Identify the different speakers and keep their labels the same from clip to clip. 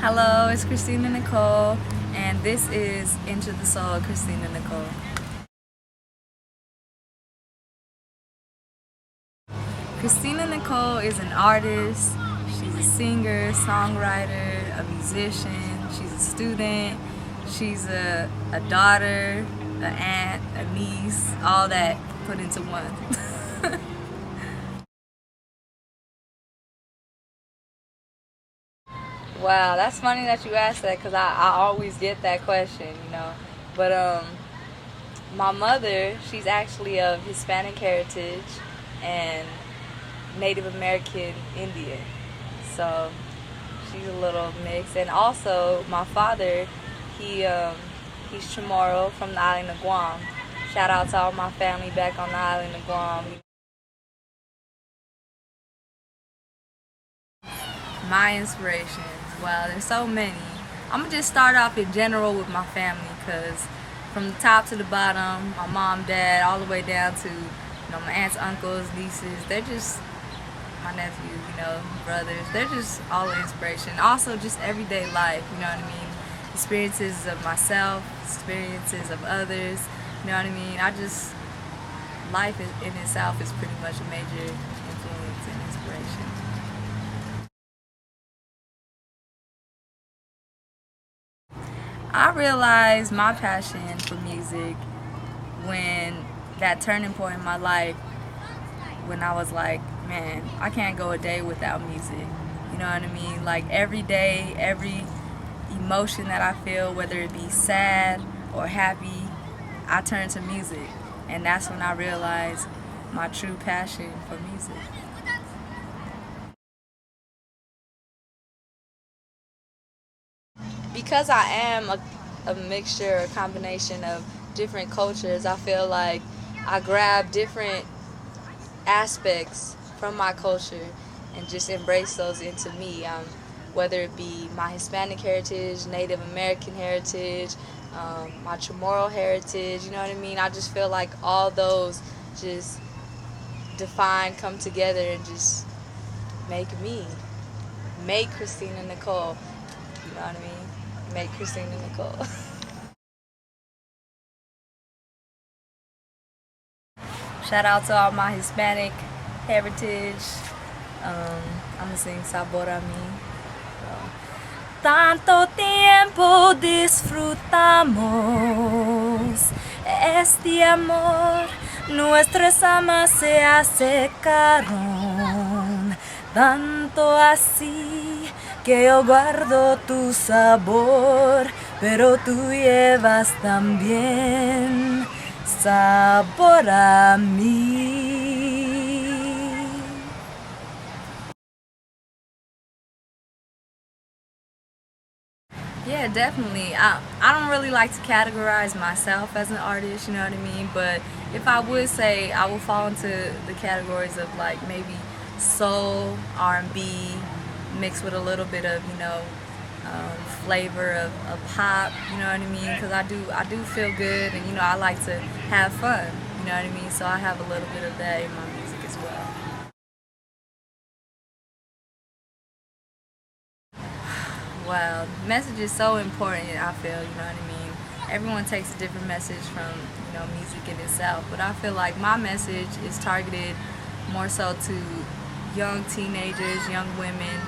Speaker 1: Hello, it's Krystina Nicole, and this is Into the Soul, Krystina Nicole. Krystina Nicole is an artist. She's a singer, songwriter, a musician. She's a student. She's a daughter, an aunt, a niece, all that put into one. Wow, that's funny that you asked that because I always get that question. But my mother, she's actually of Hispanic heritage and Native American Indian. So she's a little mixed. And also my father, he's Chamorro from the island of Guam. Shout out to all my family back on the island of Guam. My inspirations, well, there's so many. I'm gonna just start off in general with my family, because from the top to the bottom, my mom, dad, all the way down to my aunts, uncles, nieces, they're just my nephews, brothers. They're just all an inspiration. Also, just everyday life. You know what I mean? Experiences of myself, experiences of others. You know what I mean? Life in itself is pretty much a major influence and inspiration. I realized my passion for music when that turning point in my life, when I was like, man, I can't go a day without music. You know what I mean? Like every day, every emotion that I feel, whether it be sad or happy, I turn to music. And that's when I realized my true passion for music. Because I am a mixture, a combination of different cultures, I feel like I grab different aspects from my culture and just embrace those into me. Whether it be my Hispanic heritage, Native American heritage, my Chamorro heritage, you know what I mean? I just feel like all those just come together and just make me. Make Krystina Nicole. You know what I mean? Make Krystina Nicole. Shout out to all my Hispanic heritage. I'm gonna sing Sabor a mí. Tanto tiempo disfrutamos este amor, nuestras almas se acercaron, tanto así que yo guardo tu sabor, pero tú llevas también sabor a mí. Yeah, definitely. I don't really like to categorize myself as an artist, you know what I mean? But if I would say, I would fall into the categories of like maybe soul, R&B, mixed with a little bit of, flavor of pop, you know what I mean? Because I do feel good, and I like to have fun, you know what I mean? So I have a little bit of that in my music as well. Wow, message is so important, I feel, you know what I mean? Everyone takes a different message from, music in itself, but I feel like my message is targeted more so to young teenagers, young women,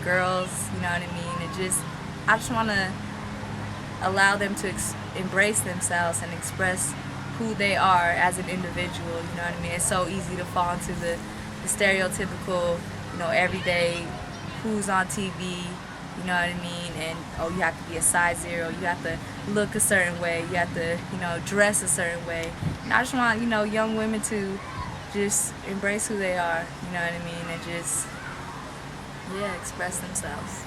Speaker 1: girls, you know what I mean? I just want to allow them to embrace themselves and express who they are as an individual, you know what I mean? It's so easy to fall into the stereotypical, everyday who's on TV, you know what I mean? And you have to be a size 0, you have to look a certain way, you have to, dress a certain way. And I just want, young women to just embrace who they are, you know what I mean? And just, express themselves.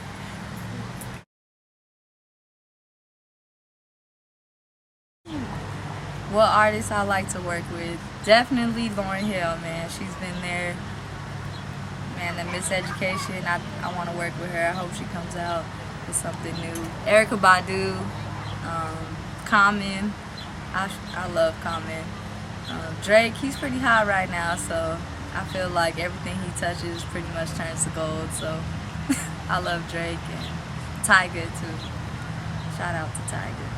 Speaker 1: What artists I like to work with? Definitely Lauryn Hill, man. She's been there. Man, the Miseducation, I want to work with her. I hope she comes out with something new. Erykah Badu, Common. I love Common. Drake, he's pretty hot right now, so I feel like everything he touches pretty much turns to gold. So I love Drake, and Tiger too. Shout out to Tiger.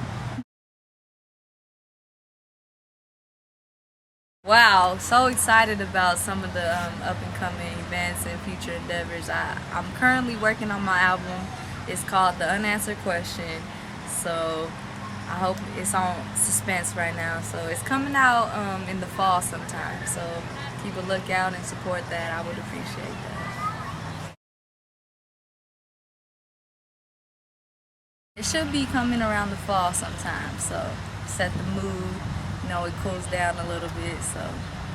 Speaker 1: Wow, so excited about some of the up-and-coming events and future endeavors. I'm currently working on my album. It's called The Unanswered Question. So I hope it's on suspense right now. So it's coming out in the fall sometime. So keep a lookout and support that. I would appreciate that. It should be coming around the fall sometime. So set the mood. You know, it cools down a little bit, so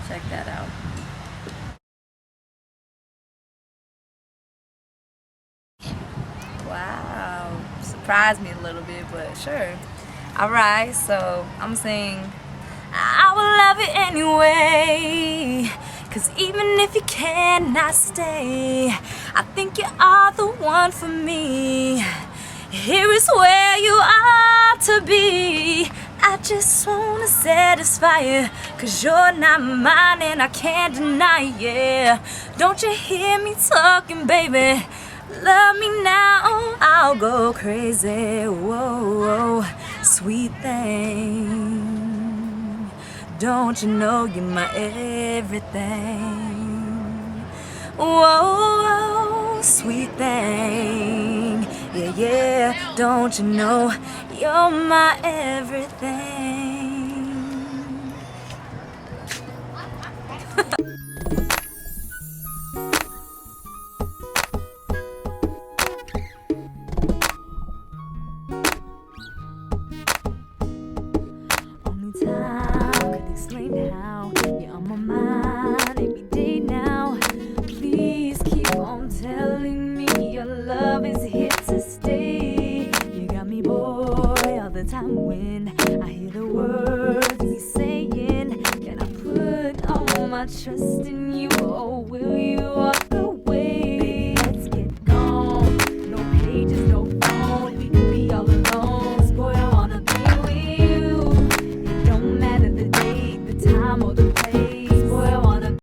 Speaker 1: check that out. Wow, surprised me a little bit, but sure. Alright, so I'm saying I will love it anyway, 'cause even if you cannot stay, I think you are the one for me. Here is where you are to be. I just wanna satisfy you, 'cause you're not mine and I can't deny it, yeah. Don't you hear me talking, baby? Love me now, I'll go crazy. Whoa, sweet thing. Don't you know you're my everything? Whoa, sweet thing. Yeah, don't you know you're my everything? Only time could explain how you're on my mind every day now. Please keep on telling me your love is here to stay. You got me, boy, all the time when I hear the words you saying. Can I put all my trust in you, or will you walk